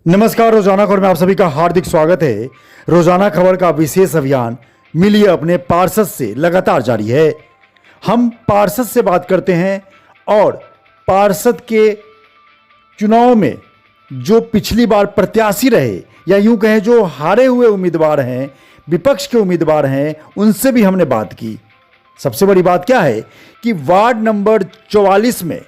नमस्कार। रोजाना खबर में आप सभी का हार्दिक स्वागत है। रोजाना खबर का विशेष अभियान मिलिए अपने पार्षद से लगातार जारी है। हम पार्षद से बात करते हैं और पार्षद के चुनाव में जो पिछली बार प्रत्याशी रहे या यूं कहें जो हारे हुए उम्मीदवार हैं, विपक्ष के उम्मीदवार हैं, उनसे भी हमने बात की। सबसे बड़ी बात क्या है कि वार्ड नंबर 44 में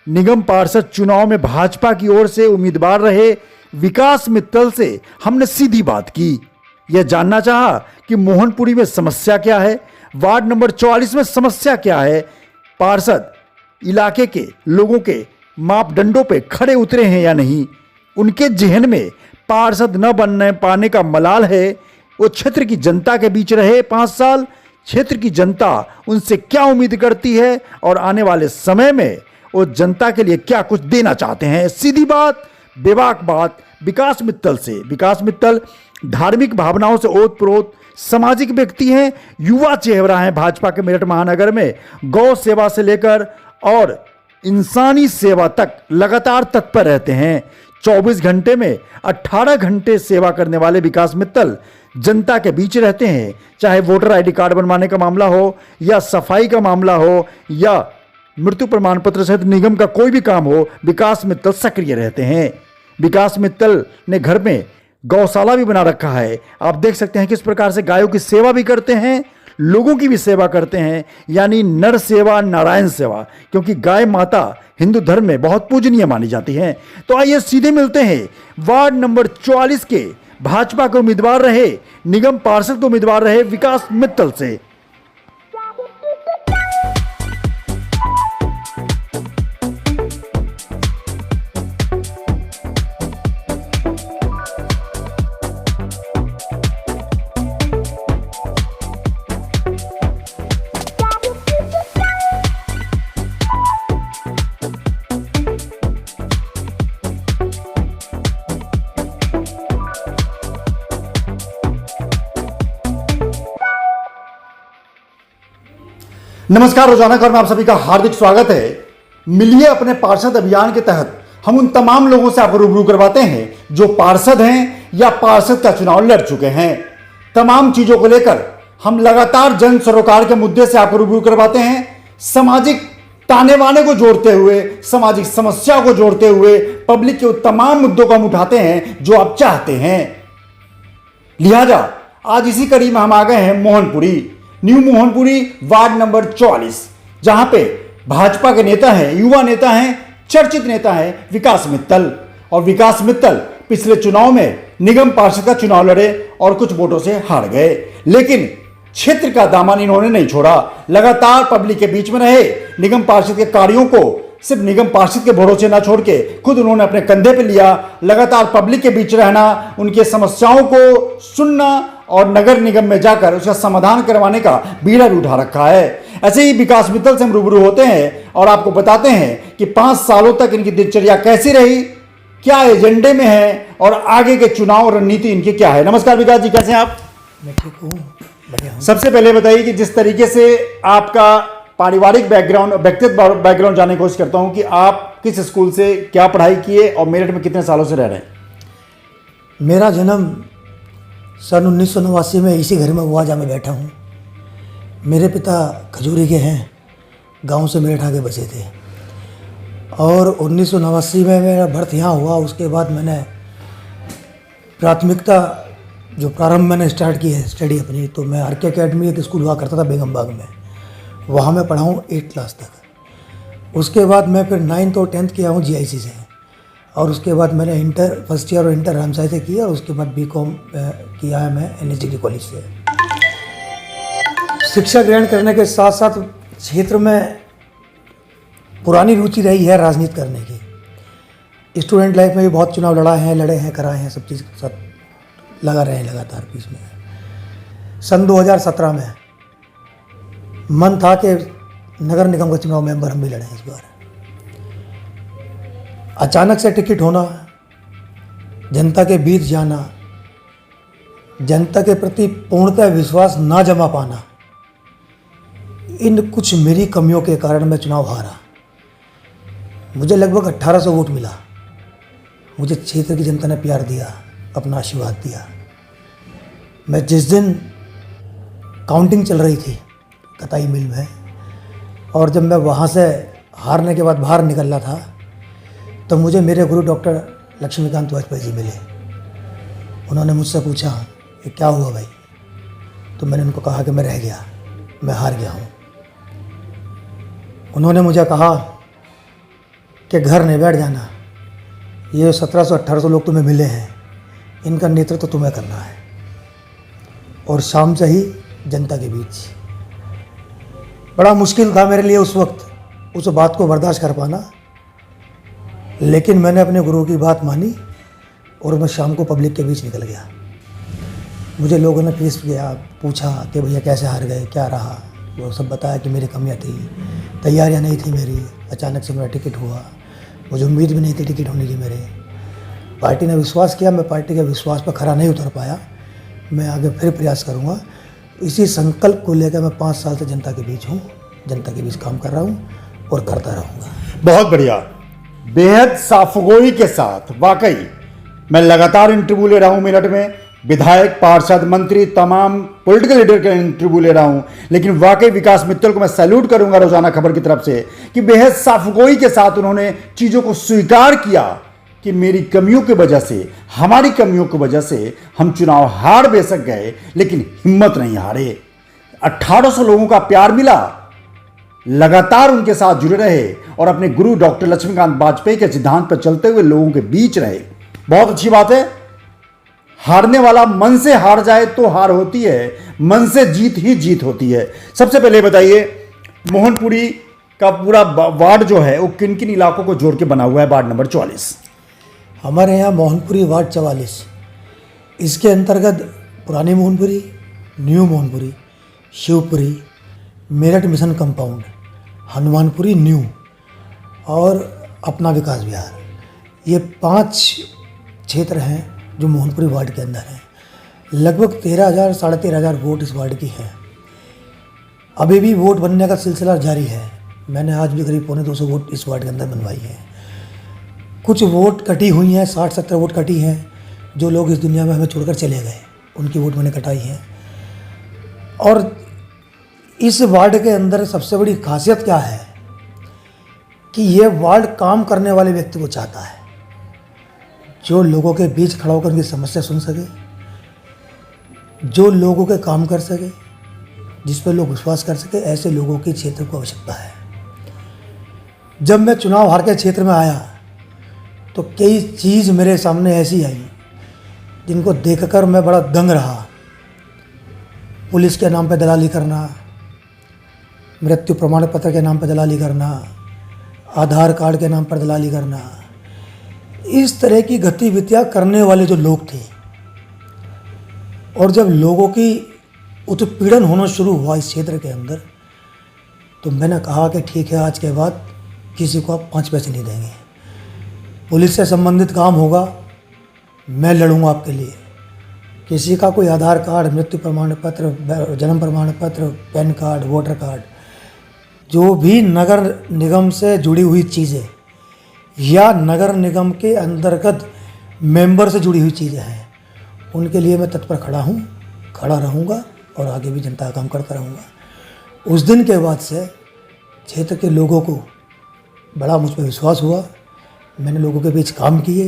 निगम पार्षद चुनाव में भाजपा की ओर से उम्मीदवार रहे विकास मित्तल से हमने सीधी बात की। यह जानना चाहा कि मोहनपुरी में समस्या क्या है, वार्ड नंबर 44 में समस्या क्या है, पार्षद इलाके के लोगों के मापदंडों पे खड़े उतरे हैं या नहीं, उनके जहन में पार्षद न बनने पाने का मलाल है, वो क्षेत्र की जनता के बीच रहे 5 साल, क्षेत्र की जनता उनसे क्या उम्मीद करती है और आने वाले समय में वो जनता के लिए क्या कुछ देना चाहते हैं। सीधी बात, बेबाक बात विकास मित्तल से। विकास मित्तल धार्मिक भावनाओं से ओतप्रोत सामाजिक व्यक्ति हैं, युवा चेहरा हैं भाजपा के मेरठ महानगर में। गौ सेवा से लेकर और इंसानी सेवा तक लगातार तत्पर रहते हैं। 24 घंटे में 18 घंटे सेवा करने वाले विकास मित्तल जनता के बीच रहते हैं। चाहे वोटर आईडी कार्ड बनवाने का मामला हो या सफाई का मामला हो या मृत्यु प्रमाण पत्र सहित निगम का कोई भी काम हो, विकास मित्तल सक्रिय रहते हैं। विकास मित्तल ने घर में गौशाला भी बना रखा है। आप देख सकते हैं किस प्रकार से गायों की सेवा भी करते हैं, लोगों की भी सेवा करते हैं, यानी नर सेवा नारायण सेवा, क्योंकि गाय माता हिंदू धर्म में बहुत पूजनीय मानी जाती हैं। तो आइए सीधे मिलते हैं वार्ड नंबर 44 के भाजपा के उम्मीदवार रहे, निगम पार्षद के उम्मीदवार रहे विकास मित्तल से। नमस्कार। रोजाना खबर में आप सभी का हार्दिक स्वागत है। मिलिए अपने पार्षद अभियान के तहत हम उन तमाम लोगों से आपको रूबरू करवाते हैं जो पार्षद हैं या पार्षद का चुनाव लड़ चुके हैं। तमाम चीजों को लेकर हम लगातार जन सरोकार के मुद्दे से आपको रूबरू करवाते हैं। सामाजिक ताने बाने को जोड़ते हुए, सामाजिक समस्या को जोड़ते हुए पब्लिक के तमाम मुद्दों को हम उठाते हैं जो आप चाहते हैं। लिहाजा आज इसी कड़ी में हम आ गए हैं Mohanpuri, new Mohanpuri ward number 44, जहां पे भाजपा के नेता हैं, युवा नेता हैं, चर्चित नेता हैं विकास मित्तल। और विकास मित्तल पिछले चुनाव में निगम पार्षद का चुनाव लड़े और कुछ वोटों से हार गए, लेकिन क्षेत्र का दामन इन्होंने नहीं छोड़ा। लगातार पब्लिक के बीच में रहे। निगम पार्षद के कार्यों को सिर्फ निगम पार्षद के भरोसे ना छोड़ के खुद उन्होंने अपने कंधे पे लिया। लगातार पब्लिक के बीच रहना, उनके समस्याओं को सुनना और नगर निगम में जाकर उसका समाधान करवाने का बीड़ा भी उठा रखा है। ऐसे ही विकास मित्तल से हम रूबरू होते हैं और आपको बताते हैं कि 5 सालों तक इनकी दिनचर्या कैसी रही, क्या एजेंडे में है और आगे के चुनाव रणनीति इनकी क्या है। नमस्कार विकास जी, कैसे हैं आप? मैं ठीक हूँ, बढ़िया हूँ। सबसे पहले बताइए कि जिस तरीके से आपका पारिवारिक बैकग्राउंड, व्यक्तिगत बैकग्राउंड जानने की कोशिश करता हूँ कि आप किस स्कूल से क्या पढ़ाई किए और मेरठ में कितने सालों से रह रहे हैं? मेरा जन्म सन 1989 में इसी घर में हुआ जहाँ मैं बैठा हूँ। मेरे पिता खजूरी के हैं, गांव से मेरठ आके बसे थे और 1989 में मेरा बर्थ यहाँ हुआ। उसके बाद मैंने प्राथमिकता जो प्रारंभ मैंने स्टार्ट की है स्टडी अपनी, तो मैं आर के अकेडमी एक स्कूल हुआ करता था बेगम बाग में, वहाँ मैं पढ़ा हूँ 8 क्लास तक। उसके बाद मैं फिर 9th और 10th किया हूँ GIC से, और उसके बाद मैंने इंटर फर्स्ट ईयर और इंटर रामसाई से किया, और उसके बाद BCom किया है मैं NSDT कॉलेज से। शिक्षा ग्रहण करने के साथ साथ क्षेत्र में पुरानी रुचि रही है राजनीति करने की। स्टूडेंट लाइफ में भी बहुत चुनाव लड़े हैं, कराए हैं, सब चीज़ सब लगा रहे हैं लगातार बीच में। सन 2017 में मन था कि नगर निगम का चुनाव मेंबर हम भी लड़े इस बार। अचानक से टिकट होना, जनता के बीच जाना, जनता के प्रति पूर्णतः विश्वास ना जमा पाना, इन कुछ मेरी कमियों के कारण मैं चुनाव हारा। मुझे लगभग 1800 वोट मिला मुझे क्षेत्र की जनता ने प्यार दिया, अपना आशीर्वाद दिया। मैं जिस दिन काउंटिंग चल रही थी कताई मिल में, और जब मैं वहाँ से हारने के बाद बाहर निकल रहा था, तो मुझे मेरे गुरु डॉक्टर लक्ष्मीकांत वाजपेयी जी मिले। उन्होंने मुझसे पूछा कि क्या हुआ भाई? तो मैंने उनको कहा कि मैं रह गया, मैं हार गया हूँ। उन्होंने मुझे कहा कि घर नहीं बैठ जाना, ये 1700-1800 लोग तुम्हें मिले हैं, इनका नेतृत्व तुम्हें करना है, और शाम से ही जनता के बीच। बड़ा मुश्किल था मेरे लिए उस वक्त उस बात को बर्दाश्त कर पाना, लेकिन मैंने अपने गुरु की बात मानी और मैं शाम को पब्लिक के बीच निकल गया। मुझे लोगों ने पूछा कि भैया कैसे हार गए, क्या रहा? वो सब बताया कि मेरी कमियां थी, तैयारियां नहीं थी मेरी, अचानक से मेरा टिकट हुआ, मुझे उम्मीद भी नहीं थी टिकट होने की मेरे। पार्टी ने विश्वास किया, मैं पार्टी के विश्वास पर खरा नहीं उतर पाया। मैं आगे फिर प्रयास करूँगा। इसी संकल्प को लेकर मैं 5 साल से जनता के बीच हूँ, जनता के बीच काम कर रहा हूँ और करता रहूँगा। बहुत बढ़िया, बेहद साफगोई के साथ। वाकई मैं लगातार इंटरव्यू ले रहा हूं मेरठ में, विधायक, पार्षद, मंत्री, तमाम पॉलिटिकल लीडर के इंटरव्यू ले रहा हूं, लेकिन वाकई विकास मित्तल को मैं सैल्यूट करूंगा रोजाना खबर की तरफ से कि बेहद साफगोई के साथ उन्होंने चीज़ों को स्वीकार किया कि मेरी कमियों की वजह से, हमारी कमियों की वजह से हम चुनाव हार बेशक गए, लेकिन हिम्मत नहीं हारे। 1800 लोगों का प्यार मिला, लगातार उनके साथ जुड़े रहे और अपने गुरु डॉक्टर लक्ष्मीकांत वाजपेयी के सिद्धांत पर चलते हुए लोगों के बीच रहे। बहुत अच्छी बात है। हारने वाला मन से हार जाए तो हार होती है, मन से जीत ही जीत होती है। सबसे पहले बताइए, मोहनपुरी का पूरा वार्ड जो है वो किन किन इलाकों को जोड़ के बना हुआ है? Ward number 44। हमारे यहाँ मोहनपुरी वार्ड 44, इसके अंतर्गत पुरानी Mohanpuri, new Mohanpuri, Shivpuri, Meerut mission compound, Hanumanpuri new और अपना विकास विहार, ये 5 क्षेत्र हैं जो मोहनपुरी वार्ड के अंदर हैं। लगभग 13,000 साढ़े 13,000 वोट इस वार्ड की हैं। अभी भी वोट बनने का सिलसिला जारी है। मैंने आज भी करीब 250 वोट इस वार्ड के अंदर बनवाई हैं। कुछ वोट कटी हुई हैं, 60-70 वोट कटी हैं, जो लोग इस दुनिया में हमें छोड़कर चले गए, उनकी वोट मैंने कटाई है। और इस वार्ड के अंदर सबसे बड़ी खासियत क्या है कि ये वार्ड काम करने वाले व्यक्ति को चाहता है, जो लोगों के बीच खड़ा होकर उनकी समस्या सुन सके, जो लोगों के काम कर सके, जिस पर लोग विश्वास कर सके, ऐसे लोगों की क्षेत्र को आवश्यकता है। जब मैं चुनाव हार के क्षेत्र में आया तो कई चीज़ मेरे सामने ऐसी आई जिनको देखकर मैं बड़ा दंग रहा। पुलिस के नाम पर दलाली करना, मृत्यु प्रमाण पत्र के नाम पर दलाली करना, आधार कार्ड के नाम पर दलाली करना, इस तरह की गतिविधियां करने वाले जो लोग थे। और जब लोगों की उत्पीड़न होना शुरू हुआ इस क्षेत्र के अंदर, तो मैंने कहा कि ठीक है, आज के बाद किसी को आप 5 पैसे नहीं देंगे। पुलिस से संबंधित काम होगा, मैं लड़ूंगा आपके लिए। किसी का कोई आधार कार्ड, मृत्यु प्रमाण पत्र, जन्म प्रमाण पत्र, पैन कार्ड, वोटर कार्ड, जो भी नगर निगम से जुड़ी हुई चीज़ें या नगर निगम के अंतर्गत मेंबर से जुड़ी हुई चीज़ें हैं, उनके लिए मैं तत्पर खड़ा हूँ, खड़ा रहूँगा और आगे भी जनता का काम करता रहूँगा। उस दिन के बाद से क्षेत्र के लोगों को बड़ा मुझ पर विश्वास हुआ। मैंने लोगों के बीच काम किए।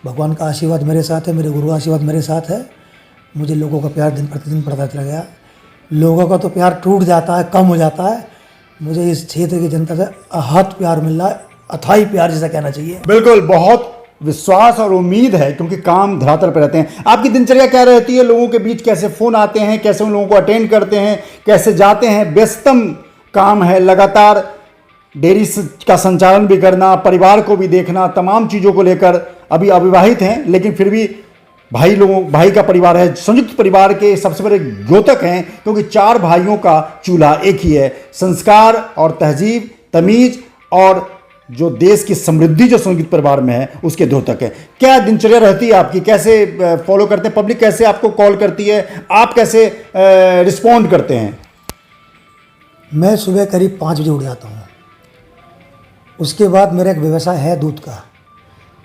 भगवान का आशीर्वाद मेरे साथ है, मेरे गुरु का आशीर्वाद मेरे साथ है। मुझे लोगों का प्यार दिन प्रतिदिन बढ़ता चला गया। लोगों का तो प्यार टूट जाता है, कम हो जाता है। मुझे इस क्षेत्र की जनता से अहत प्यार मिल रहा है, अथाई प्यार जैसा कहना चाहिए। बिल्कुल, बहुत विश्वास और उम्मीद है, क्योंकि काम धरातल पर रहते हैं। आपकी दिनचर्या क्या रहती है? लोगों के बीच कैसे फ़ोन आते हैं, कैसे उन लोगों को अटेंड करते हैं, कैसे जाते हैं? व्यस्तम काम है, लगातार डेयरी का संचालन भी करना, परिवार को भी देखना, तमाम चीज़ों को लेकर। अभी अविवाहित हैं, लेकिन फिर भी भाई का परिवार है, संयुक्त परिवार के सबसे बड़े द्योतक हैं, क्योंकि 4 भाइयों का चूल्हा एक ही है। संस्कार और तहजीब, तमीज और जो देश की समृद्धि जो संयुक्त परिवार में है, उसके द्योतक है। क्या दिनचर्या रहती है आपकी? कैसे फॉलो करते हैं? पब्लिक कैसे आपको कॉल करती है? आप कैसे रिस्पॉन्ड करते हैं? मैं सुबह करीब 5 बजे उठ जाता हूँ। उसके बाद मेरा एक व्यवसाय है दूध का।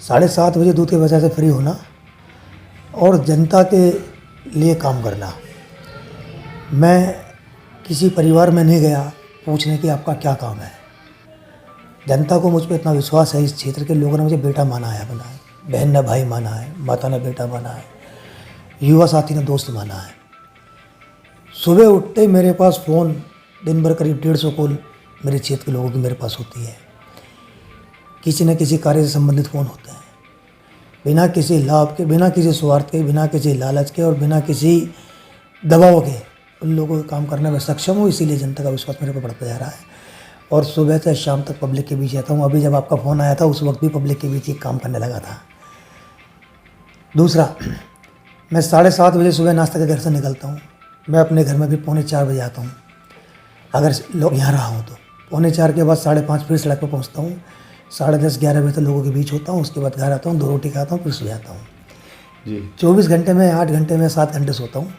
7:30 बजे दूध के वजह से फ्री होना और जनता के लिए काम करना। मैं किसी परिवार में नहीं गया पूछने कि आपका क्या काम है। जनता को मुझ पर इतना विश्वास है, इस क्षेत्र के लोगों ने मुझे बेटा माना है अपना, बहन ने भाई माना है, माता ने बेटा माना है, युवा साथी ने दोस्त माना है। सुबह उठते ही मेरे पास फ़ोन दिन भर करीब 150 कॉल मेरे क्षेत्र के लोगों की मेरे पास होती है। किसी न किसी कार्य से संबंधित फ़ोन होते हैं, बिना किसी लाभ के, बिना किसी स्वार्थ के, बिना किसी लालच के और बिना किसी दबाव के उन लोगों को काम करने में सक्षम हूँ। इसीलिए जनता का विश्वास मेरे पर बढ़ता जा रहा है और सुबह से शाम तक पब्लिक के बीच रहता हूँ। अभी जब आपका फ़ोन आया था उस वक्त भी पब्लिक के बीच ही काम करने लगा था। दूसरा, मैं 7:30 बजे सुबह नाश्ता के घर से निकलता हूँ। मैं अपने घर में भी 3:45 बजे आता हूँ, अगर लोग यहाँ रहा हूँ तो 4:45 के बाद 5:30 फिर सड़क पर पहुँचता हूँ। 10:30-11 बजे तक लोगों के बीच होता हूँ। उसके बाद घर आता हूँ, 2 रोटी खाता हूँ, फिर सो जाता हूँ जी। 24 घंटे में 8 घंटे में 7 घंटे सोता हूँ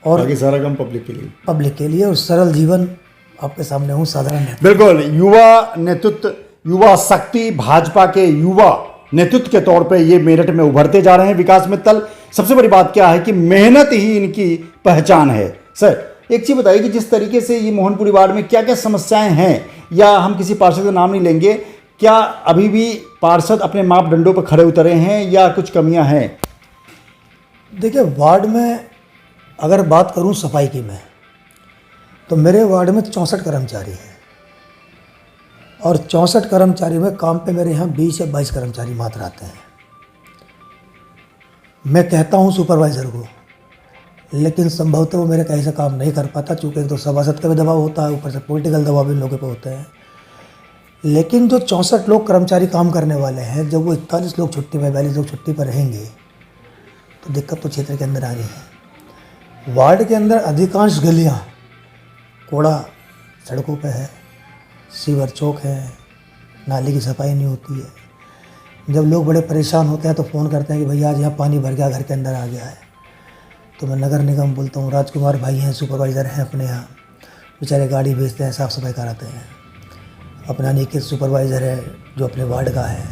और बाकी सारा काम पब्लिक के लिए और सरल जीवन आपके सामने हूँ, साधारण है। बिल्कुल, युवा नेतृत्व, युवा शक्ति, भाजपा के युवा नेतृत्व के तौर पे ये मेरठ में उभरते जा रहे हैं। विकास मित्तल, सबसे बड़ी बात क्या है कि मेहनत ही इनकी पहचान है। सर, एक चीज़ बताइए कि जिस तरीके से ये मोहनपुरी वार्ड में क्या क्या समस्याएं हैं, या हम किसी पार्षद का नाम नहीं लेंगे, क्या अभी भी पार्षद अपने मापदंडों पर खड़े उतरे हैं या कुछ कमियां हैं? देखिए, वार्ड में अगर बात करूं सफाई की मैं, तो मेरे वार्ड में 64 कर्मचारी हैं और 64 कर्मचारी में काम पे मेरे यहाँ 20 या 22 कर्मचारी मात्र आते हैं। मैं कहता हूँ सुपरवाइज़र को, लेकिन संभवतः वो मेरे कहीं से काम नहीं कर पाता, चूँकि एक तो सभासद का भी दबाव होता है, ऊपर से पॉलिटिकल दबाव भी लोगों पे होते हैं। लेकिन जो 64 लोग कर्मचारी काम करने वाले हैं, जब वो 41 लोग छुट्टी पर, 42 लोग छुट्टी पर रहेंगे तो दिक्कत तो क्षेत्र के अंदर आ रही है। वार्ड के अंदर अधिकांश गलियाँ कूड़ा सड़कों पे है, सीवर चौक है, नाली की सफाई नहीं होती है। जब लोग बड़े परेशान होते हैं तो फ़ोन करते हैं कि भैया आज यहाँ पानी भर गया, घर के अंदर आ गया है। तो मैं नगर निगम बोलता हूँ, राजकुमार भाई हैं, सुपरवाइज़र हैं अपने यहाँ, बेचारे गाड़ी भेजते हैं, साफ़ सफाई कराते हैं। अपना निकित सुपरवाइज़र है जो अपने वार्ड का है,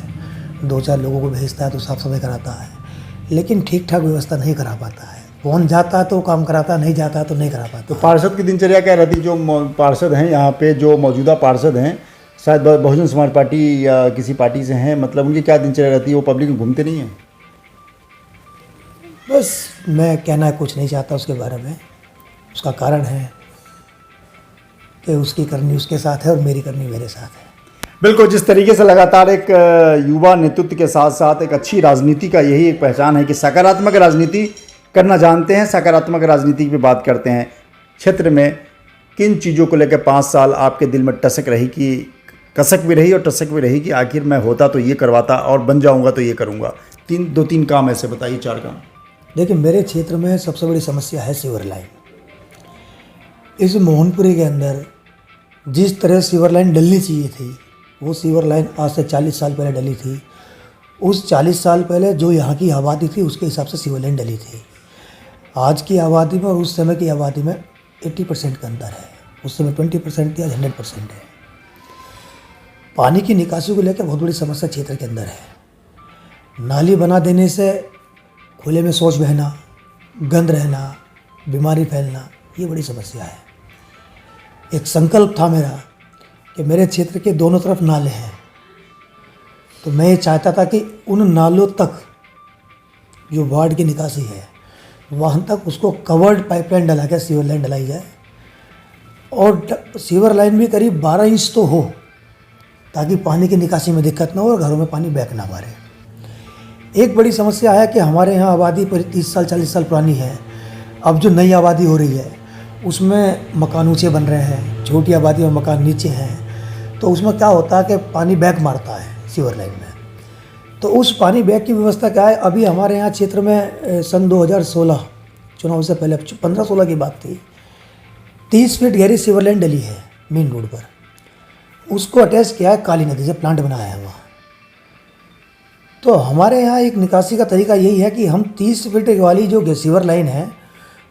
2-4 लोगों को भेजता है तो साफ़ सफाई कराता है, लेकिन ठीक ठाक व्यवस्था नहीं करा पाता है। फ़ोन जाता है तो काम कराता, नहीं जाता है तो नहीं करा पाता। तो पार्षद की दिनचर्या क्या रहती है? जो पार्षद हैं यहाँ पे, जो मौजूदा पार्षद हैं, शायद बहुजन समाज पार्टी या किसी पार्टी से हैं, मतलब उनकी क्या दिनचर्या रहती है? वो पब्लिक में घूमते नहीं हैं? बस मैं कहना कुछ नहीं चाहता उसके बारे में। उसका कारण है कि उसकी करनी उसके साथ है और मेरी करनी मेरे साथ है। बिल्कुल, जिस तरीके से लगातार एक युवा नेतृत्व के साथ साथ एक अच्छी राजनीति का यही एक पहचान है कि सकारात्मक राजनीति करना जानते हैं, सकारात्मक राजनीति की बात करते हैं। क्षेत्र में किन चीज़ों को लेकर 5 साल आपके दिल में टसक रही, कि कसक भी रही और टसक भी रही कि आखिर मैं होता तो ये करवाता और बन जाऊंगा तो ये करूंगा? 2-3 काम ऐसे बताइए, 4 काम। देखिए, मेरे क्षेत्र में सबसे बड़ी समस्या है सीवर लाइन। इस मोहनपुरी के अंदर जिस तरह सीवर लाइन डलनी चाहिए थी, वो सीवर लाइन आज से 40 साल पहले डली थी। उस 40 साल पहले जो यहाँ की आबादी थी उसके हिसाब से सीवर लाइन डली थी। आज की आबादी में और उस समय की आबादी में 80% का अंतर है। उस समय 20% थी, आज 100% है। पानी की निकासी को लेकर बहुत बड़ी समस्या क्षेत्र के अंदर है। नाली बना देने से खुले में शौच बहना, गंद रहना, बीमारी फैलना, ये बड़ी समस्या है। एक संकल्प था मेरा कि मेरे क्षेत्र के दोनों तरफ नाले हैं, तो मैं ये चाहता था कि उन नालों तक जो वार्ड की निकासी है वहाँ तक उसको कवर्ड पाइपलाइन डला के सीवर लाइन डलाई जाए, और सीवर लाइन भी करीब 12 इंच तो हो, ताकि पानी की निकासी में दिक्कत ना हो और घरों में पानी बैक ना मारे। एक बड़ी समस्या है कि हमारे यहाँ आबादी पर 30 साल 40 साल पुरानी है। अब जो नई आबादी हो रही है उसमें मकान ऊँचे बन रहे हैं, छोटी आबादी में मकान नीचे हैं, तो उसमें क्या होता है कि पानी बैक मारता है सीवर लाइन में। तो उस पानी बैक की व्यवस्था क्या है? अभी हमारे यहाँ क्षेत्र में सन 2016 चुनाव से पहले 15-16 की बात थी, 30 फीट गहरी सीवर लाइन डली है मेन रोड पर। उसको अटैच किया है काली नदी से, प्लांट बनाया है वहाँ। तो हमारे यहाँ एक निकासी का तरीका यही है कि हम 30 फीट वाली जो सीवर लाइन है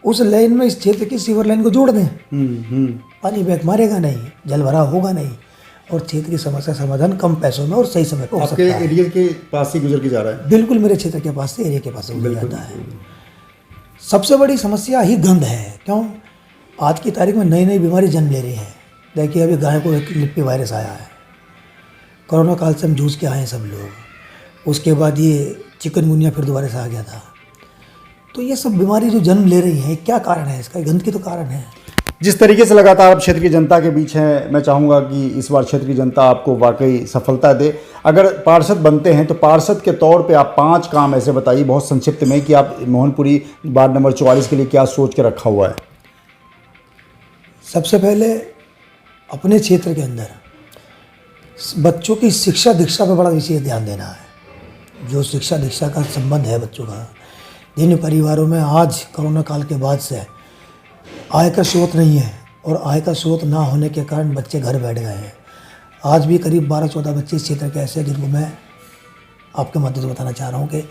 उस लाइन में इस क्षेत्र की सीवर लाइन को जोड़ दें। पानी बैक मारेगा नहीं, जल भराव होगा नहीं, और क्षेत्र की समस्या समाधान कम पैसों में और सही समय पर हो आपके सकता है। एरिया के पास ही गुजर के जा रहा है। बिल्कुल मेरे क्षेत्र के पास से, एरिया के पास से गुजर जाता है। सबसे बड़ी समस्या ही गंध है। क्यों? आज की तारीख में नई नई बीमारी जन्म ले रही है। देखिए अभी गाय को एक लिप्पी वायरस आया है, कोरोना काल से हम जूझ के आए हैं सब लोग। उसके बाद ये चिकनगुनिया फिर दोबारा से आ गया था। तो ये सब बीमारी जो जन्म ले रही है, क्या कारण है इसका? गंध की तो कारण है। जिस तरीके से लगातार आप क्षेत्र की जनता के बीच हैं, मैं चाहूँगा कि इस बार क्षेत्र की जनता आपको वाकई सफलता दे। अगर पार्षद बनते हैं तो पार्षद के तौर पे आप 5 काम ऐसे बताइए बहुत संक्षिप्त में कि आप मोहनपुरी वार्ड नंबर 44 के लिए क्या सोच के रखा हुआ है। सबसे पहले अपने क्षेत्र के अंदर बच्चों की शिक्षा दीक्षा पर बड़ा विशेष ध्यान देना है। जो शिक्षा दीक्षा का संबंध है बच्चों का, जिन परिवारों में आज कोरोना काल के बाद से आय का स्रोत नहीं है और आय का स्रोत ना होने के कारण बच्चे घर बैठ गए हैं। आज भी करीब 12-14 बच्चे इस क्षेत्र के ऐसे हैं जिनको मैं आपके माध्यम से बताना चाह रहा हूँ कि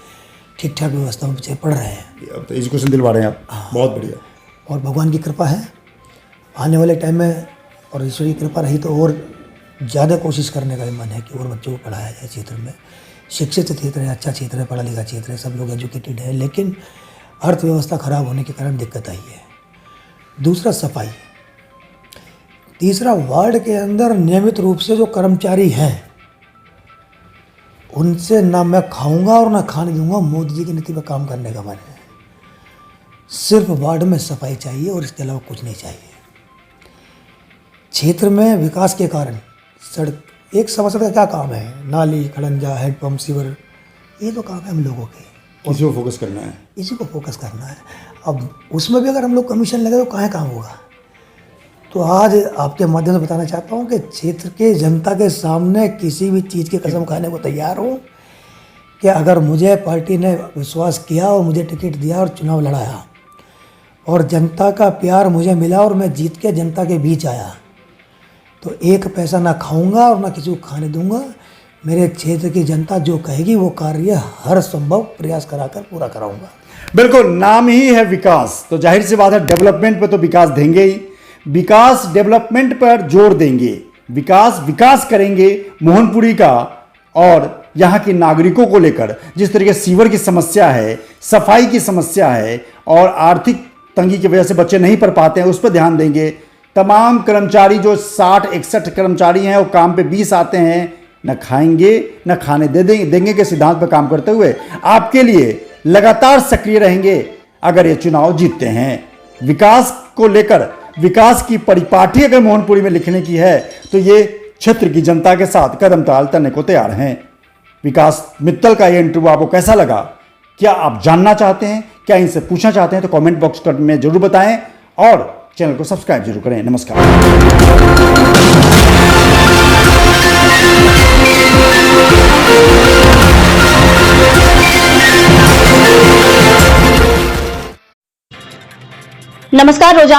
ठीक ठाक व्यवस्था में बच्चे पढ़ रहे हैं। अब तो एजुकेशन दिलवा रहे हैं आप। बहुत बढ़िया। और भगवान की कृपा है, आने वाले टाइम में और ईश्वर की कृपा रही तो और ज़्यादा कोशिश करने का भी मन है कि और बच्चों को पढ़ाया जाए। क्षेत्र में शिक्षित क्षेत्र है, अच्छा क्षेत्र है, पढ़ा लिखा क्षेत्र है, सब लोग एजुकेटेड है, लेकिन अर्थव्यवस्था खराब होने के कारण दिक्कत आई है। दूसरा सफाई। तीसरा वार्ड के अंदर नियमित रूप से जो कर्मचारी हैं उनसे ना मैं खाऊंगा और ना खाने दूंगा। मोदी जी की नीति पर काम करने का मन है। सिर्फ वार्ड में सफाई चाहिए और इसके अलावा कुछ नहीं चाहिए। क्षेत्र में विकास के कारण सड़क, एक समस्या का क्या काम है? नाली, खड़ंजा, हैंडपम्प, सीवर, ये तो काम है हम लोगों के। इसी को फोकस करना है। इसी को फोकस करना है। अब उसमें भी अगर हम लोग कमीशन लगे तो कहाँ काम होगा? तो आज आपके माध्यम से बताना चाहता हूँ कि क्षेत्र के जनता के सामने किसी भी चीज़ की कसम खाने को तैयार हूँ कि अगर मुझे पार्टी ने विश्वास किया और मुझे टिकट दिया और चुनाव लड़ाया और जनता का प्यार मुझे मिला और मैं जीत के जनता के बीच आया तो एक पैसा ना खाऊंगा और ना किसी को खाने दूंगा। मेरे क्षेत्र की जनता जो कहेगी वो कार्य हर संभव प्रयास कराकर पूरा कराऊंगा। बिल्कुल, नाम ही है विकास, तो जाहिर सी बात है डेवलपमेंट पे तो विकास देंगे ही। विकास डेवलपमेंट पर जोर देंगे, विकास करेंगे मोहनपुरी का। और यहाँ के नागरिकों को लेकर जिस तरीके सीवर की समस्या है, सफाई की समस्या है और आर्थिक तंगी की वजह से बच्चे नहीं पढ़ पाते हैं, उस पर ध्यान देंगे। तमाम कर्मचारी जो 60-61 कर्मचारी हैं वो काम पे 20 आते हैं, न खाएंगे न खाने देंगे के सिद्धांत पर काम करते हुए आपके लिए लगातार सक्रिय रहेंगे अगर ये चुनाव जीतते हैं। विकास को लेकर, विकास की परिपाटी अगर मोहनपुरी में लिखने की है तो ये क्षेत्र की जनता के साथ कदम ताल करने को तैयार हैं। विकास मित्तल का ये इंटरव्यू आपको कैसा लगा? क्या आप जानना चाहते हैं, क्या इनसे पूछना चाहते हैं? तो कमेंट बॉक्स में जरूर बताएं और चैनल को सब्सक्राइब जरूर करें। नमस्कार। नमस्कार। रोजाना